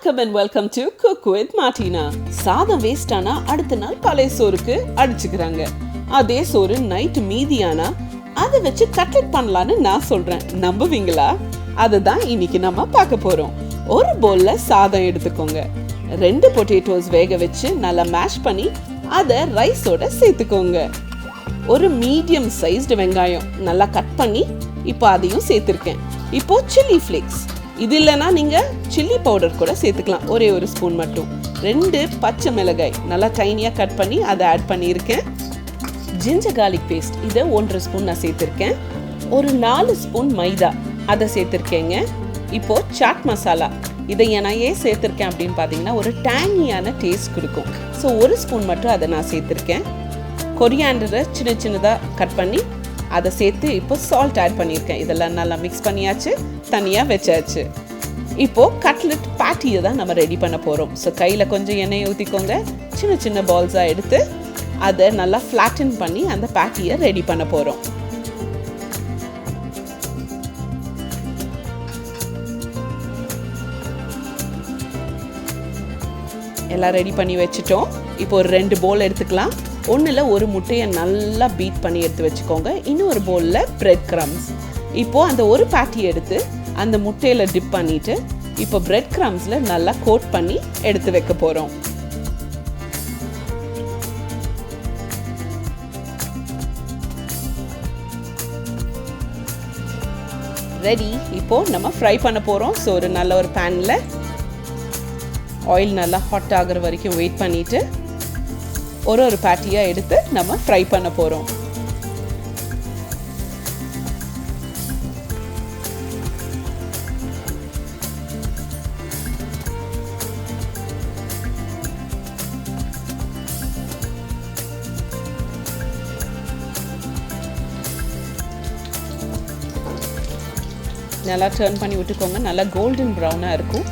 Welcome and welcome to Cook with Martina. சாதம் waste ஆனா அடுத்த நாள் பழைய சோறுக்கு அடிச்சுக்கிறாங்க. அதே சோறு நைட் மீதியானா அதை வச்சு கட்லெட் பண்ணலான்னு நான் சொல்றேன். நம்புவீங்களா? அதுதான் இன்னைக்கு நம்ம பார்க்க போறோம். ஒரு பவுல்ல சாதம் எடுத்துக்கோங்க. 2 பொட்டேட்டோஸ் வேக வச்சு நல்லா மேஷ் பண்ணி அதை ரைஸோட சேர்த்துக்கோங்க. ஒரு மீடியம் சைஸ்டு வெங்காயம் நல்லா கட் பண்ணி இப்போ அதையும் சேர்த்துருக்கேன். இப்போ சில்லி ஃப்ளேக்ஸ், இது இல்லைன்னா நீங்கள் சில்லி பவுடர் கூட சேர்த்துக்கலாம், ஒரே ஒரு ஸ்பூன் மட்டும். 2 பச்சை மிளகாய் நல்லா டைனியாக கட் பண்ணி அதை ஆட் பண்ணியிருக்கேன். ஜிஞ்சர் கார்லிக் பேஸ்ட், இதை 1.5 ஸ்பூன் நான் சேர்த்துருக்கேன். ஒரு 4 ஸ்பூன் மைதா அதை சேர்த்துருக்கேங்க. இப்போது சாட் மசாலா, இதை நான் ஏன் சேர்த்துருக்கேன் அப்படின்னு பார்த்தீங்கன்னா ஒரு டேங்கியான டேஸ்ட் கொடுக்கும். ஸோ 1 ஸ்பூன் மட்டும் அதை நான் சேர்த்துருக்கேன். கொரியாண்டரை சின்ன சின்னதாக கட் பண்ணி அதை சேர்த்து இப்போ சால்ட் ஆட் பண்ணியிருக்கேன். இதெல்லாம் நல்லா மிக்ஸ் பண்ணியாச்சு, தனியாக வச்சாச்சு. இப்போது கட்லெட் பேட்டியை தான் நம்ம ரெடி பண்ண போகிறோம். ஸோ கையில் கொஞ்சம் எண்ணெயை ஊற்றிக்கோங்க. சின்ன சின்ன பால்ஸாக எடுத்து அதை நல்லா ஃப்ளாட்டன் பண்ணி அந்த பேட்டியை ரெடி பண்ண போகிறோம். எல்லாம் ரெடி பண்ணி வச்சுட்டோம். இப்போ ஒரு 2 பவுல் எடுத்துக்கலாம். ஒன்றில் ஒரு முட்டையை நல்லா பீட் பண்ணி எடுத்து வச்சுக்கோங்க. இன்னொரு பவுலில் பிரெட் க்ரம்ஸ். இப்போது அந்த ஒரு பேட்டியை எடுத்து அந்த முட்டையில் டிப் பண்ணிவிட்டு இப்போ பிரெட் க்ரம்ஸில் நல்லா கோட் பண்ணி எடுத்து வைக்க போகிறோம். ரெடி. இப்போது நம்ம ஃப்ரை பண்ண போகிறோம். ஸோ ஒரு நல்ல ஒரு பேனில் ஆயில் நல்லா ஹாட் ஆகிற வரைக்கும் வெயிட் பண்ணிவிட்டு ஒரு பேட்டியாக எடுத்து நம்ம ஃப்ரை பண்ண போகிறோம். நல்லா டர்ன் பண்ணி விட்டுக்கோங்க. நல்லா கோல்டன் ப்ரௌனாக இருக்கும்.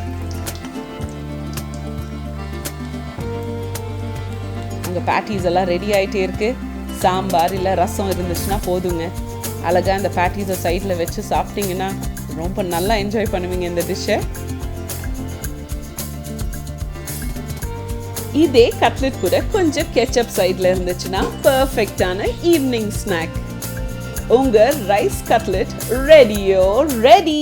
உங்கள் பேட்டிஸ் எல்லாம் ரெடி ஆகிட்டே இருக்குது. சாம்பார் இல்லை ரசம் இருந்துச்சுன்னா போதுங்க. அழகாக அந்த பேட்டிஸை சைடில் வச்சு சாப்பிட்டீங்கன்னா ரொம்ப நல்லா என்ஜாய் பண்ணுவீங்க இந்த டிஷ்ஷை. இதே கட்லெட் கூட கொஞ்சம் கெச்சப் சைடில் இருந்துச்சுன்னா பர்ஃபெக்டான ஈவினிங் ஸ்நாக். உங்கள் ரைஸ் கட்லெட் ரெடி.